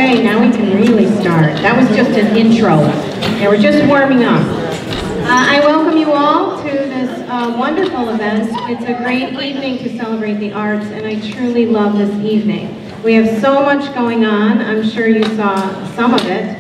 Okay, now we can really start. That was just an intro. And we're just warming up. I welcome you all to this wonderful event. It's a great evening to celebrate the arts, and I truly love this evening. We have so much going on. I'm sure you saw some of it.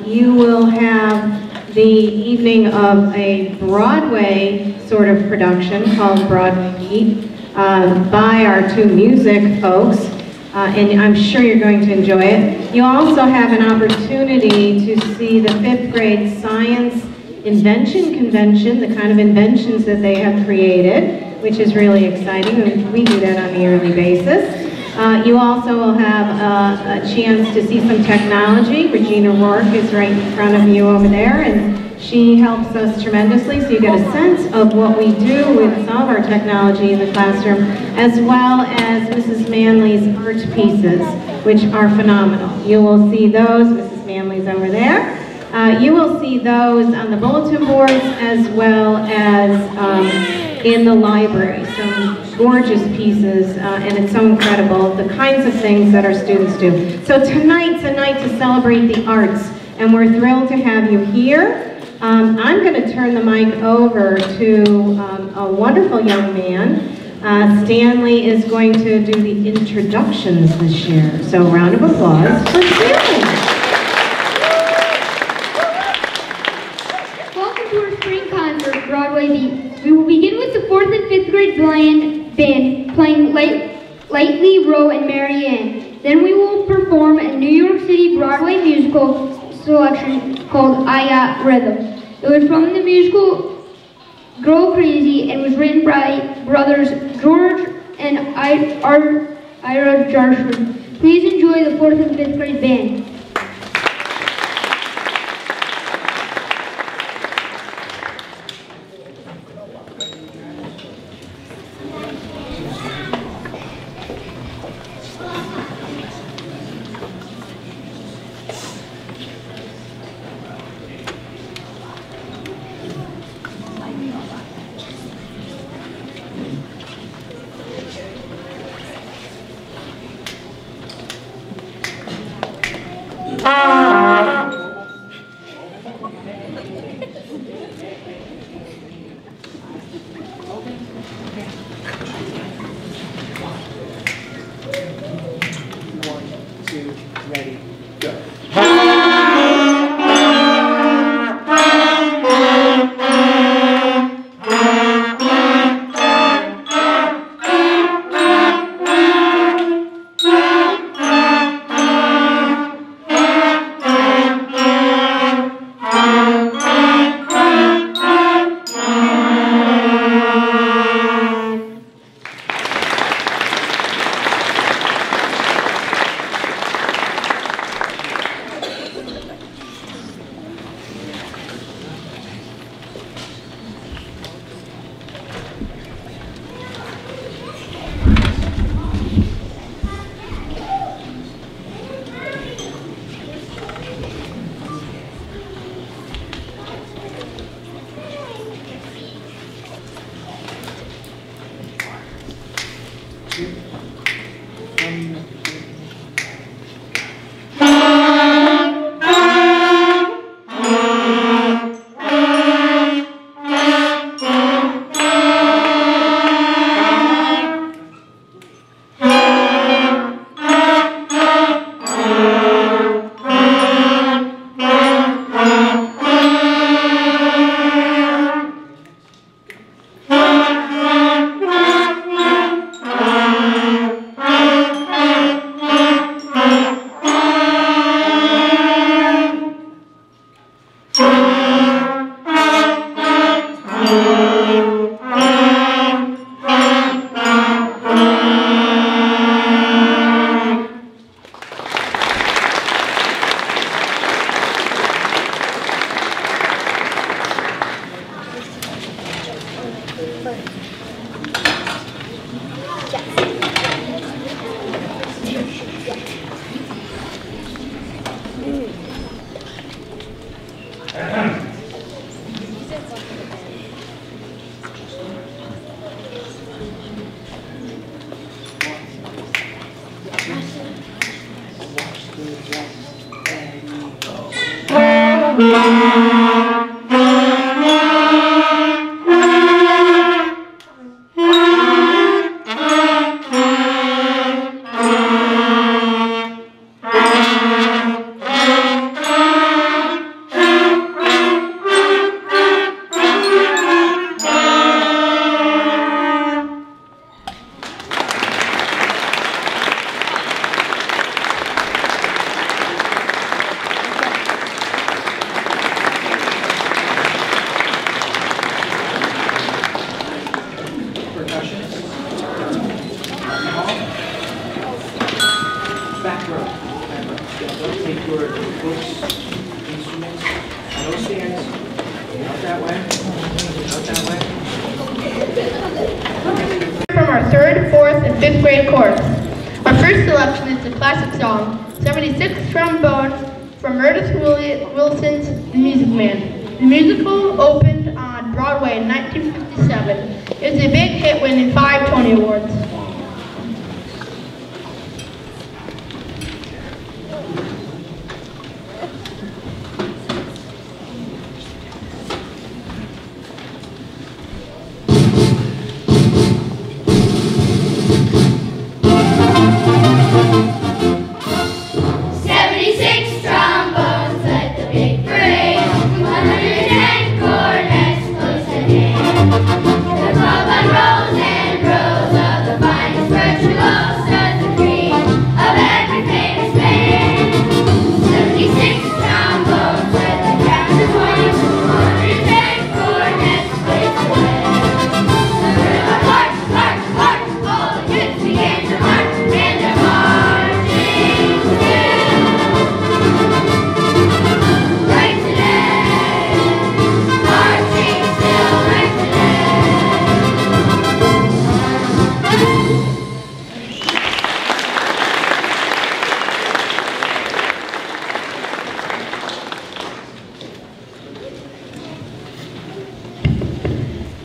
You will have the evening of a Broadway sort of production called Broadway Beat by our two music folks. And I'm sure you're going to enjoy it. You also have an opportunity to see the 5th grade science invention convention, the kind of inventions that they have created, which is really exciting, and we do that on a yearly basis. You also will have a chance to see some technology. Regina Rourke is right in front of you over there, and she helps us tremendously, so you get a sense of what we do with some of our technology in the classroom, as well as Mrs. Manley's art pieces, which are phenomenal. You will see those, Mrs. Manley's over there. You will see those on the bulletin boards as well as in the library. Some gorgeous pieces, and it's so incredible, the kinds of things that our students do. So tonight's a night to celebrate the arts, and we're thrilled to have you here. I'm going to turn the mic over to a wonderful young man. Stanley is going to do the introductions this year. So round of applause for Stanley. Welcome to our spring concert, Broadway Beat. We will begin with the 4th and 5th grade band playing Lightly Row and Mary Ann. Then we will perform a New York City Broadway musical selection called I Got Rhythm. It was from the musical Girl Crazy and was written by brothers George and Ira Jarson. Please enjoy the 4th and 5th grade band. Back row. Take your books, instruments, no stands. Out that way. Out that way. From our 3rd, 4th, and 5th grade chorus. Our first selection is the classic song, 76 Trombones from Meredith Wilson's The Music Man. The musical opened on Broadway in 1957. It was a big hit, winning 5 Tony Awards.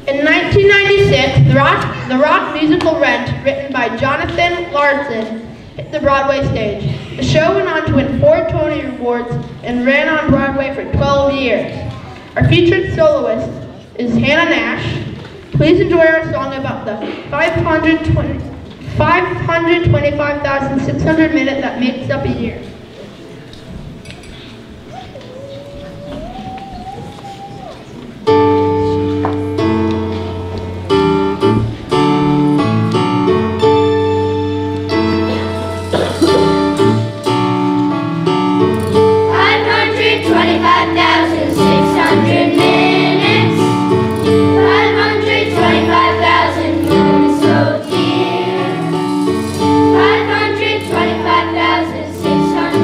In 1996, the rock musical Rent, written by Jonathan Larson, hit the Broadway stage. The show went on to win 4 Tony Awards and ran on Broadway for 12 years. Our featured soloist is Hannah Nash. Please enjoy our song about the 525,600 minutes that makes up a year. Six hundred.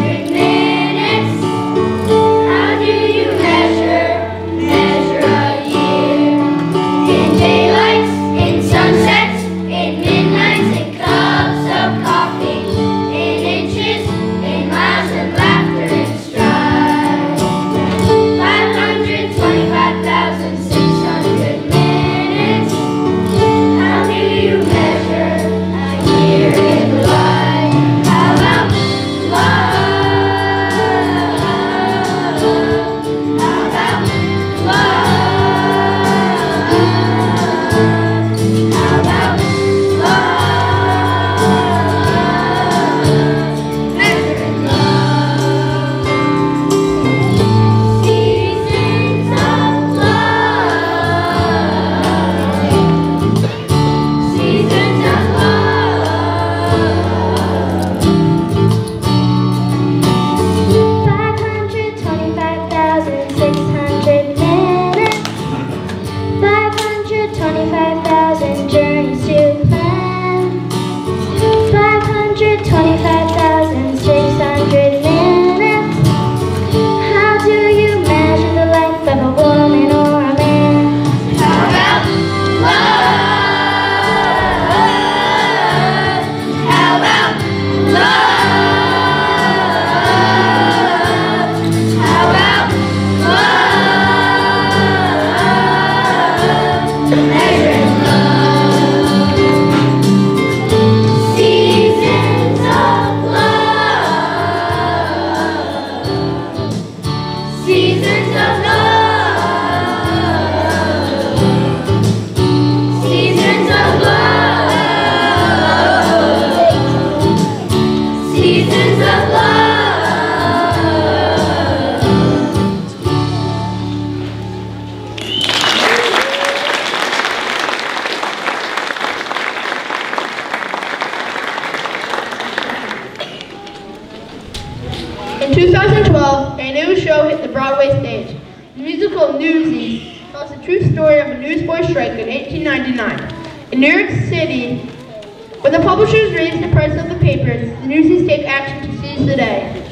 Broadway stage. The musical Newsies tells the true story of a newsboy strike in 1899. In New York City, when the publishers raise the price of the papers, the Newsies take action to seize the day.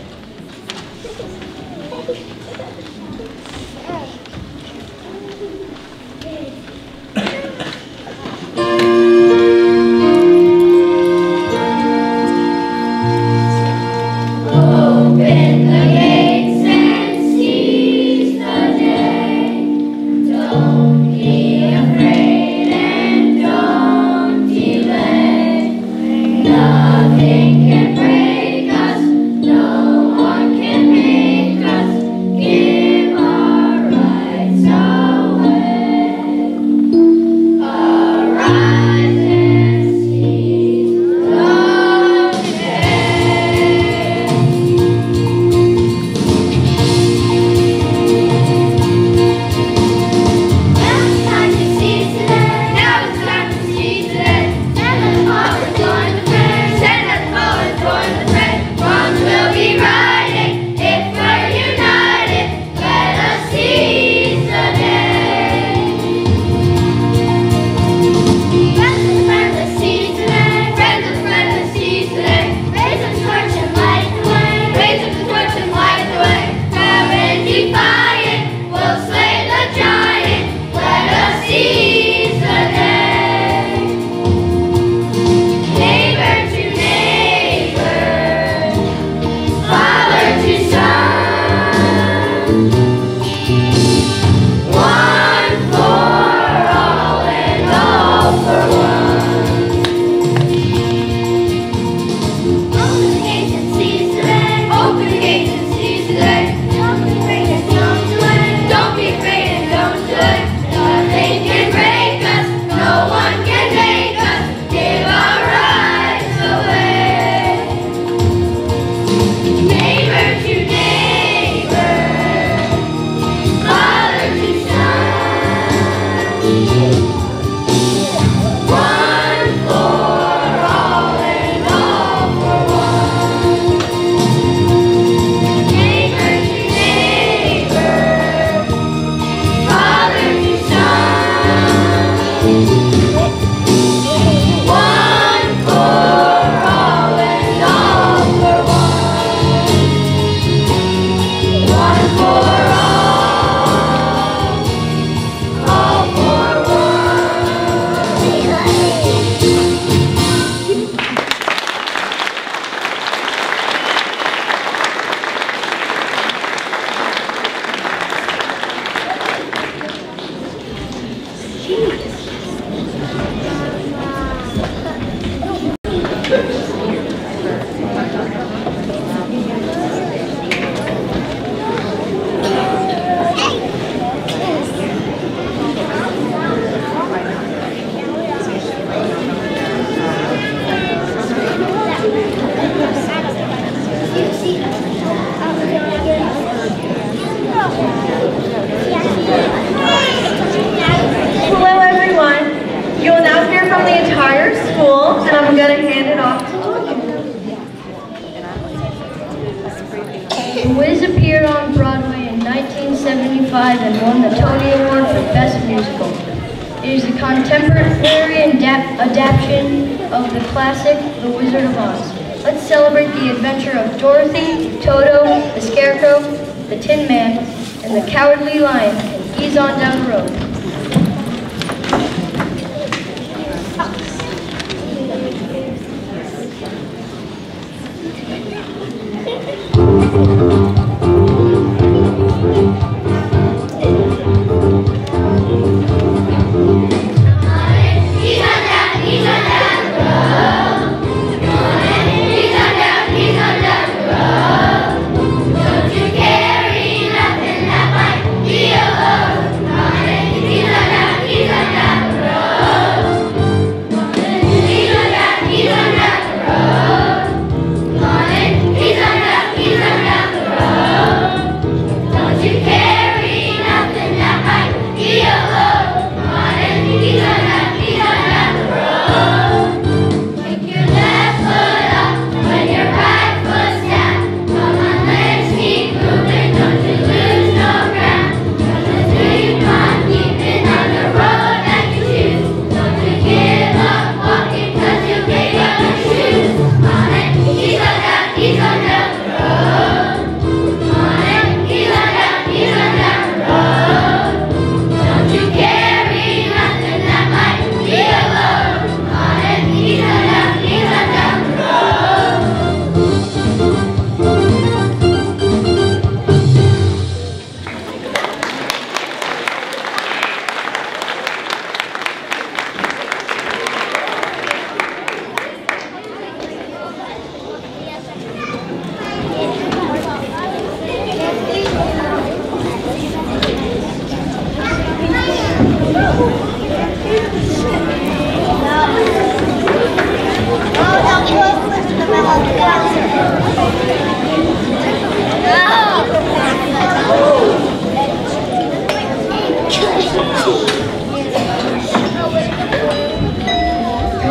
The Wiz appeared on Broadway in 1975 and won the Tony Award for Best Musical. It is a contemporary adaptation of the classic The Wizard of Oz. Let's celebrate the adventure of Dorothy, Toto, the Scarecrow, the Tin Man, and the Cowardly Lion, and ease on down the road. Don't you carry nothing that might be alone. The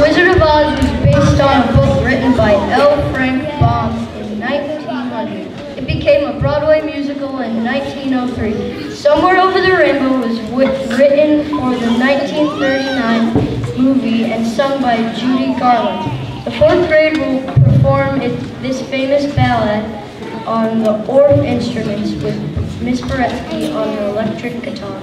Wizard of Oz was based on a book written by L. Frank Baum in 1900. It became a Broadway musical in 1903. Somewhere Over the Rainbow was written for the 1939 movie and sung by Judy Garland. The fourth grade will perform this famous ballad on the Orff instruments with Miss Beretsky on the electric guitar.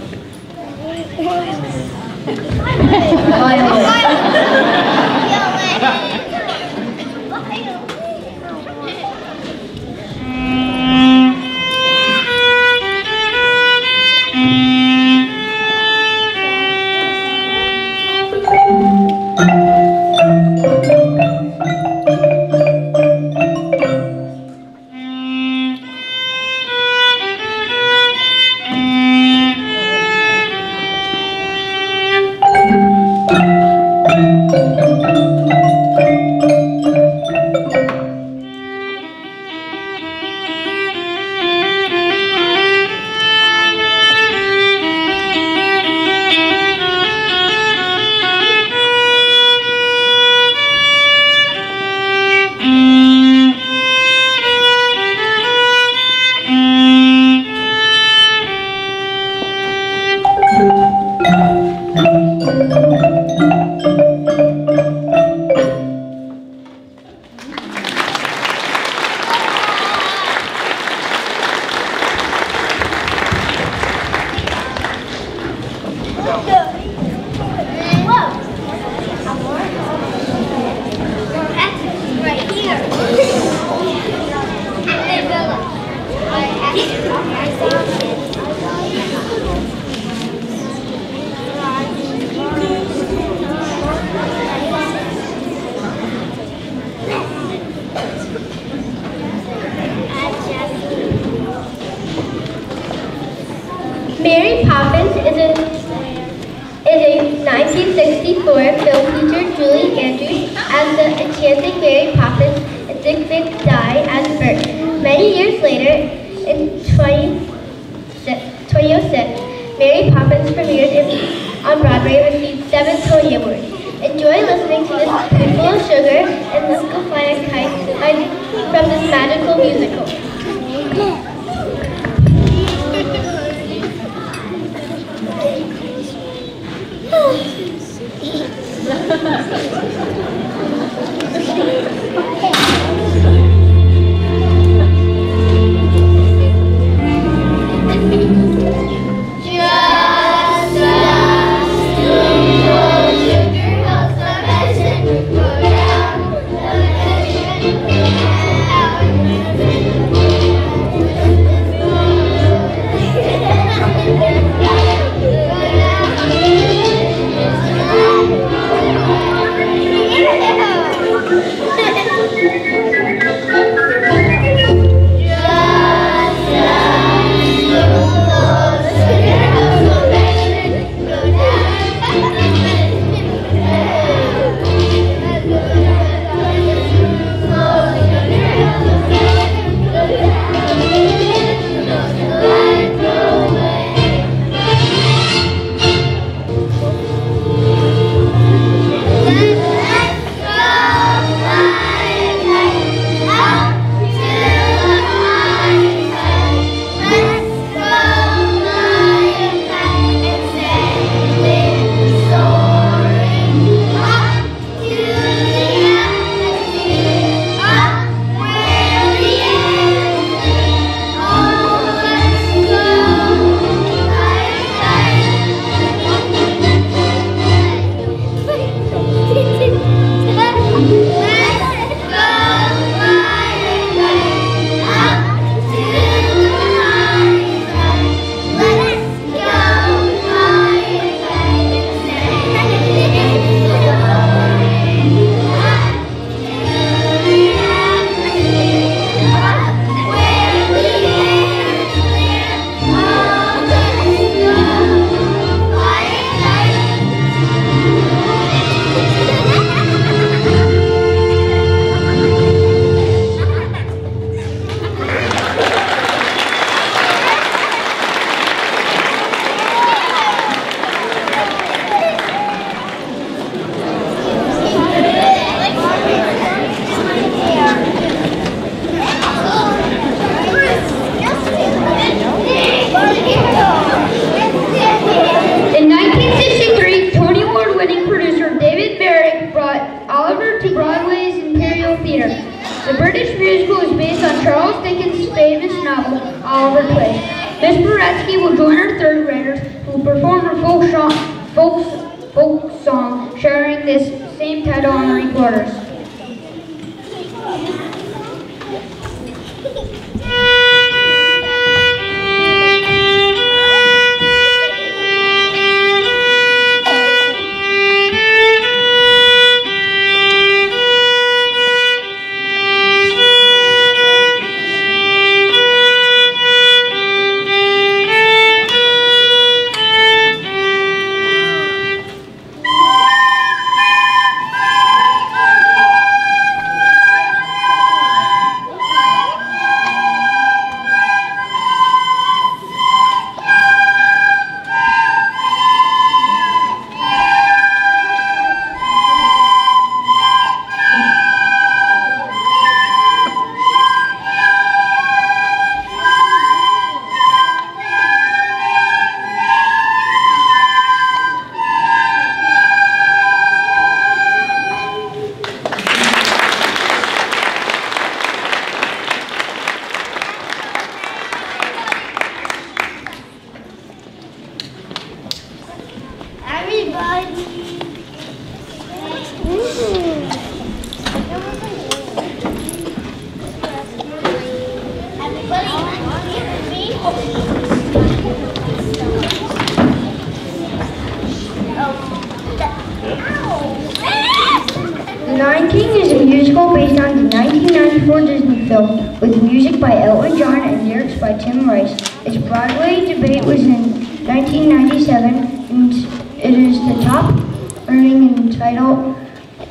Mary Poppins is a 1964 film featured Julie Andrews as the enchanting Mary Poppins and Dick Van Dyke as Bert. Many years later, in 2006, Mary Poppins premiered on Broadway and received 7 Tony Awards. Enjoy listening to this spoonful of sugar and let's go fly a kite from this magical musical. The British musical is based on Charles Dickens' famous novel, Oliver Twist. Miss Boretsky will join her third graders who will perform her folk song sharing this same title on the recorders. The Lion King is a musical based on the 1994 Disney film with music by Elton John and lyrics by Tim Rice. Its Broadway debut was in 1997 and it is the top earning title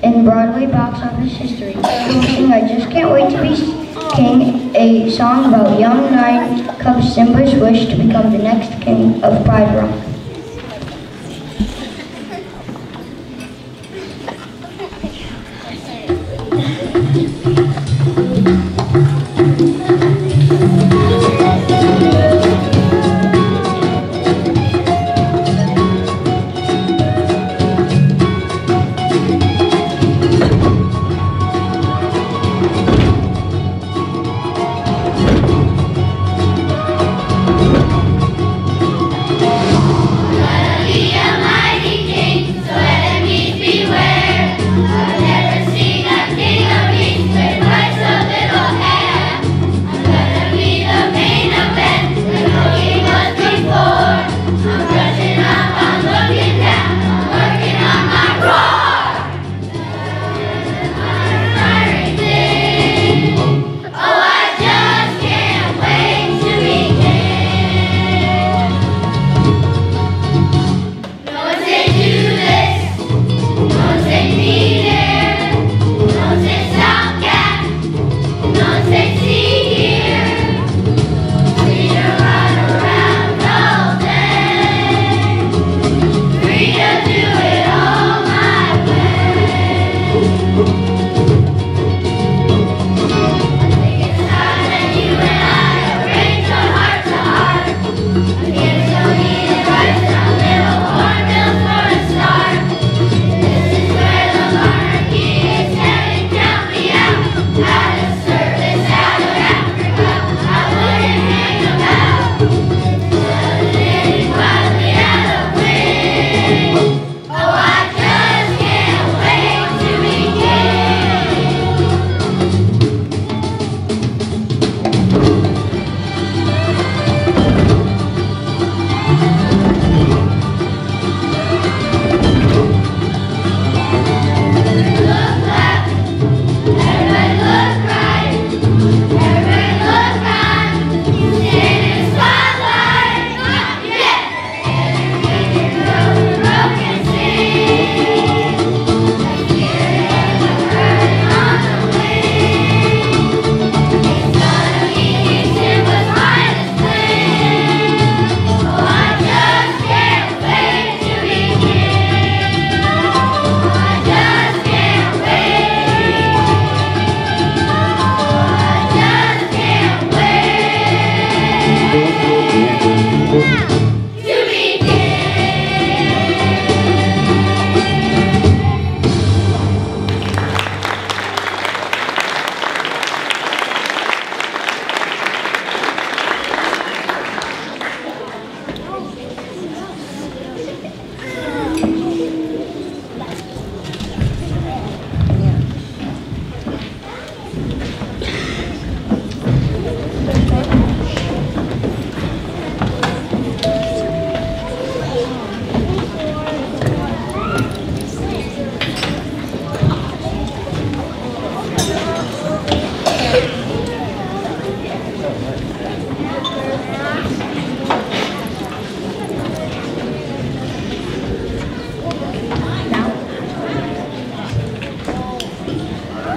in Broadway box office history. It will sing I Just Can't Wait to Be King, a song about young lion cub Simba's wish to become the next king of Pride Rock.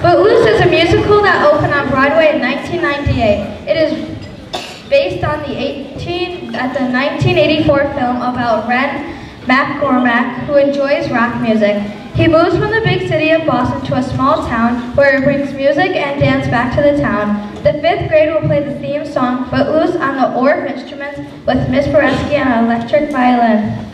Footloose is a musical that opened on Broadway in 1998. It is based on the 1984 film about Ren McCormack, who enjoys rock music. He moves from the big city of Boston to a small town where he brings music and dance back to the town. The 5th grade will play the theme song Footloose on the Orff instruments with Miss Boreski on an electric violin.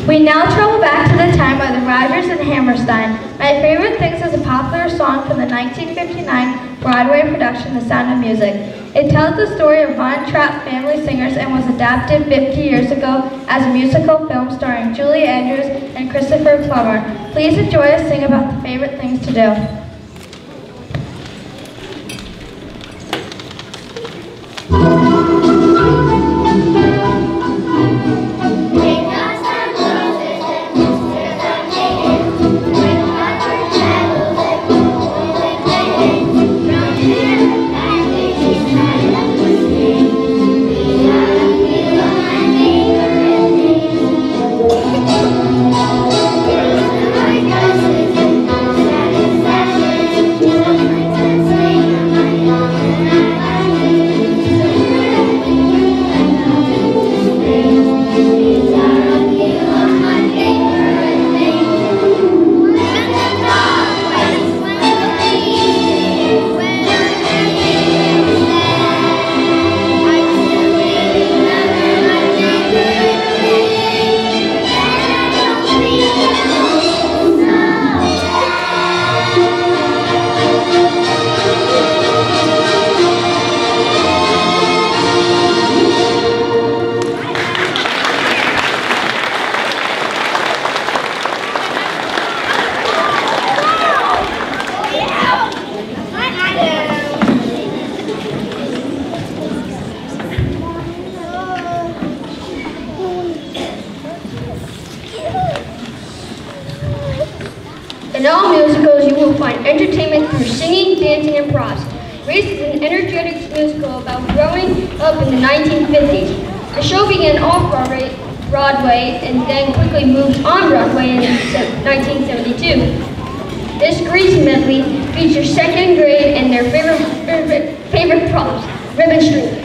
We now travel back to the time of the Rodgers and Hammerstein. My Favorite Things is a popular song from the 1959 Broadway production, The Sound of Music. It tells the story of Von Trapp family singers and was adapted 50 years ago as a musical film starring Julie Andrews and Christopher Plummer. Please enjoy us sing about the favorite things to do. In all musicals, you will find entertainment through singing, dancing, and props. Race is an energetic musical about growing up in the 1950s. The show began off-Broadway and then quickly moved on Broadway in 1972. This Grease medley features second grade and their favorite props, ribbon streamers.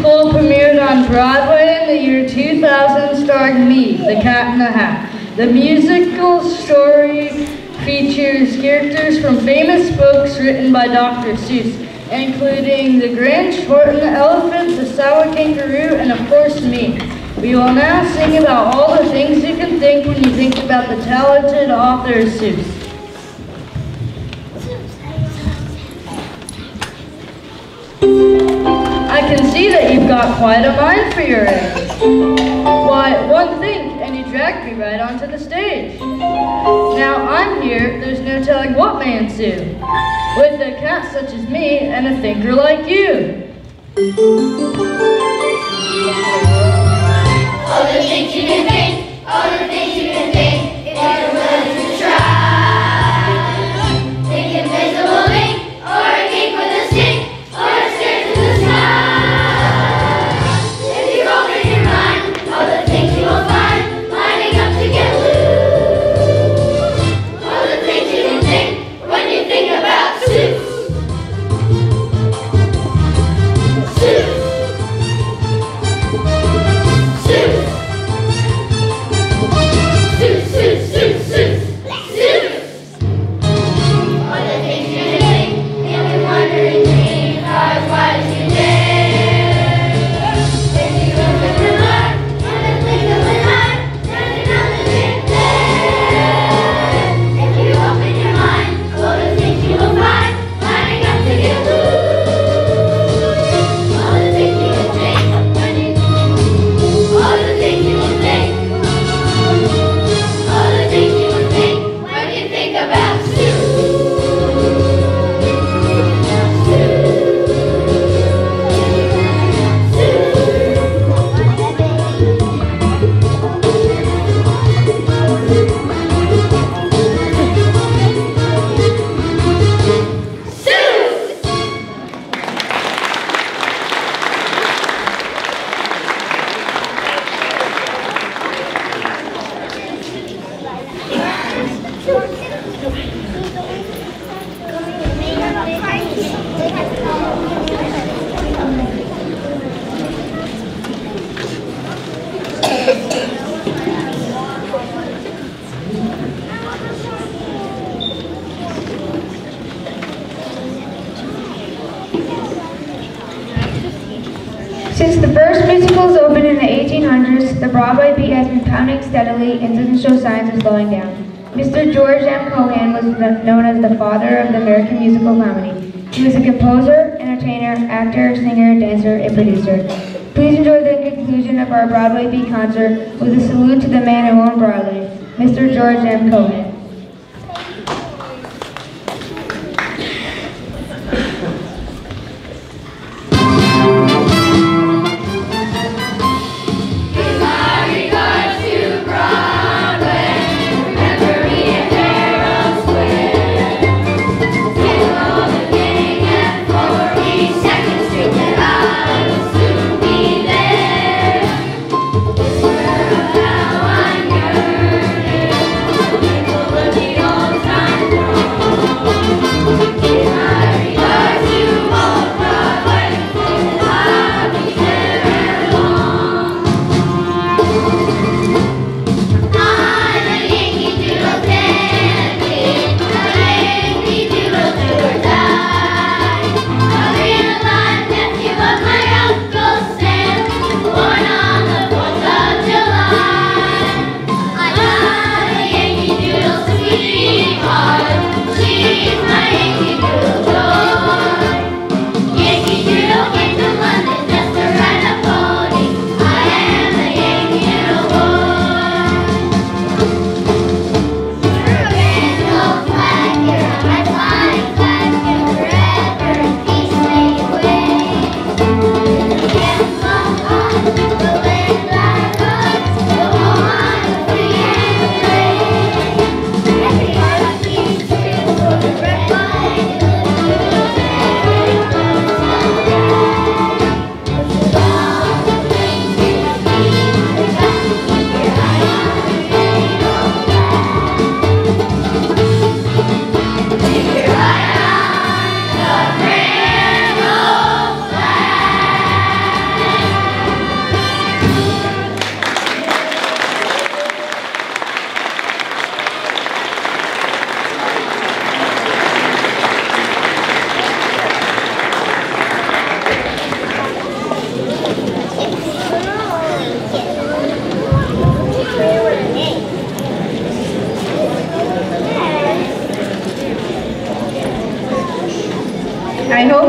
musical premiered on Broadway in the year 2000, starring me, the Cat in the Hat. The musical story features characters from famous books written by Dr. Seuss, including The Grinch, Horton the Elephant, The Sour Kangaroo, and of course me. We will now sing about all the things you can think when you think about the talented author Seuss. I can see that you've got quite a mind for your age. Why, one thing, and you dragged me right onto the stage. Now I'm here, there's no telling what may ensue, with a cat such as me and a thinker like you. All the things you can think, all the things you can think, if you're willing to try. Think invisible link, or a cake with a stick, or a stair to the sky. If you open your mind, all the things you will find, lining up to get loose. All the things you can think, when you think about Seuss. Seuss. Since the first musicals opened in the 1800s, the Broadway beat has been pounding steadily and doesn't show signs of slowing down. Mr. George M. Cohan was known as the father of the American musical comedy. He was a composer, entertainer, actor, singer, dancer, and producer. Please enjoy the conclusion of our Broadway Beat concert with a salute to the man who owned Broadway, Mr. George M. Cohan. Thank you.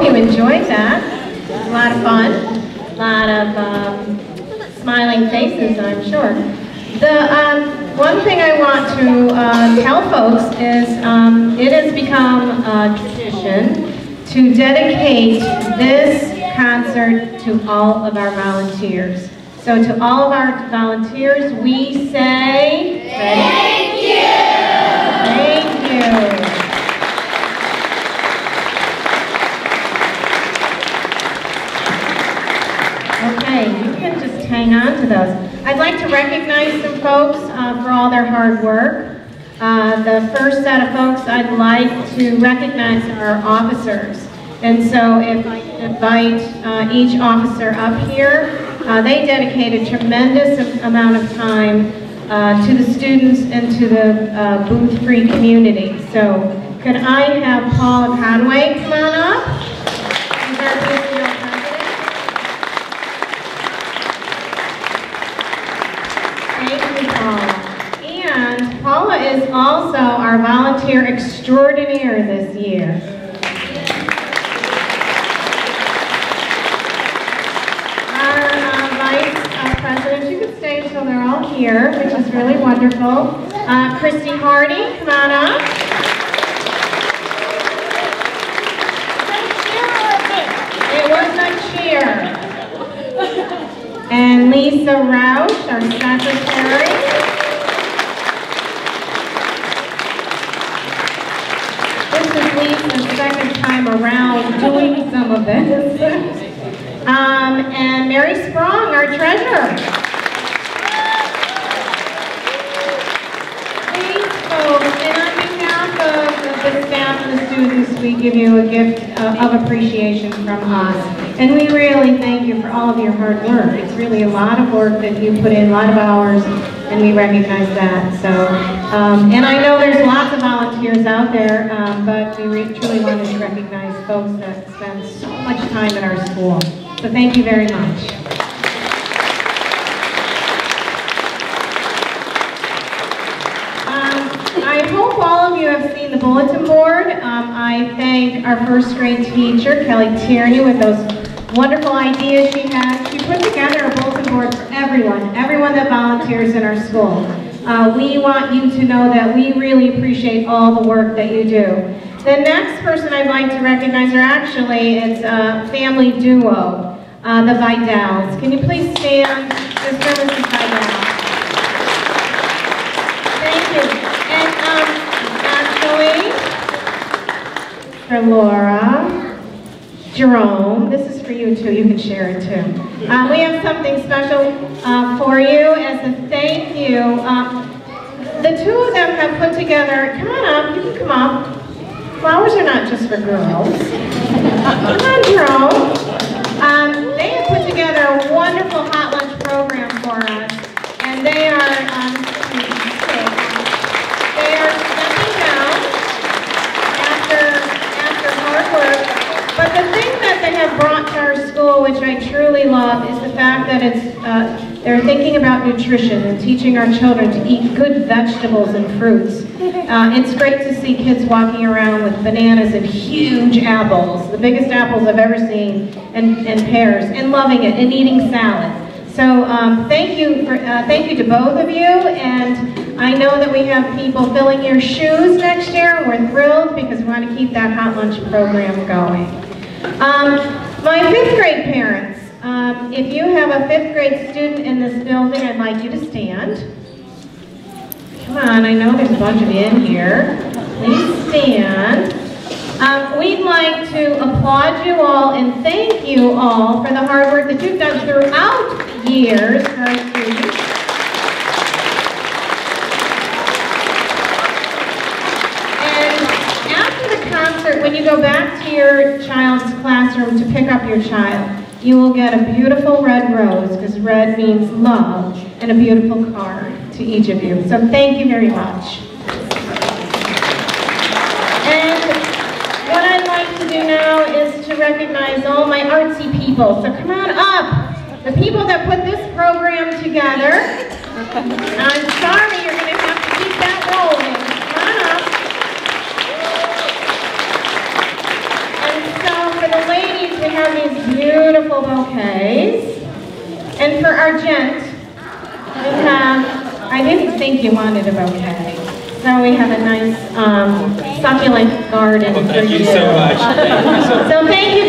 hope you enjoyed that. It was a lot of fun, a lot of smiling faces, I'm sure. The one thing I want to tell folks is it has become a tradition to dedicate this concert to all of our volunteers. So to all of our volunteers, we say, thank you. Thank you. Okay, you can just hang on to those. I'd like to recognize some folks for all their hard work. The first set of folks I'd like to recognize are officers. And so if I invite each officer up here, they dedicate a tremendous amount of time to the students and to the booth-free community. So could I have Paula Conway come on up? He's our PCO president. Thank you, Paula. And Paula is also our volunteer extraordinaire this year. President, you can stay until they're all here, which is really wonderful. Christy Hardy, come on up. It was a cheer. And Lisa Roush, our secretary. This is Lisa's second time around doing some of this. And Mary Sprong, our treasurer. Please, folks, and on behalf of the staff and the students, we give you a gift of appreciation from us. And we really thank you for all of your hard work. It's really a lot of work that you put in, a lot of hours, and we recognize that. So, and I know there's lots of volunteers out there, but we truly wanted to recognize folks that spend so much time at our school. So thank you very much. I hope all of you have seen the bulletin board. I thank our first grade teacher, Kelly Tierney, with those wonderful ideas she had. She put together a bulletin board for everyone that volunteers in our school. We want you to know that we really appreciate all the work that you do. The next person I'd like to recognize it's a family duo. The Vidals. Can you please stand? Mr. and Mrs. Vidal. Thank you. And actually, for Laura, Jerome, this is for you too. You can share it too. We have something special for you as a thank you. The two of them have put together, come on up, you can come up. Flowers are not just for girls. Come on, Jerome. They have put together a wonderful hot lunch program for us, and they are stepping down after hard work. But the thing that they have brought to our school, which I truly love, is the fact that they're thinking about nutrition and teaching our children to eat good vegetables and fruits. It's great to see kids walking around with bananas and huge apples, the biggest apples I've ever seen, and pears, and loving it, and eating salad. So thank you to both of you, and I know that we have people filling your shoes next year, and we're thrilled because we want to keep that hot lunch program going. My fifth grade parents, if you have a fifth grade student in this building, I'd like you to stand. Come on, I know there's a bunch of you in here. Please stand. We'd like to applaud you all and thank you all for the hard work that you've done throughout years for our students. And after the concert, when you go back to your child's classroom to pick up your child, you will get a beautiful red rose, because red means love, and a beautiful card to each of you. So thank you very much. And what I'd like to do now is to recognize all my artsy people. So come on up. The people that put this program together. I'm sorry, you're going to have to keep that rolling. Come on up. And so for the ladies second, we have, I didn't think you wanted a bouquet. So we have a nice succulent garden for you. Thank you so much. So thank you.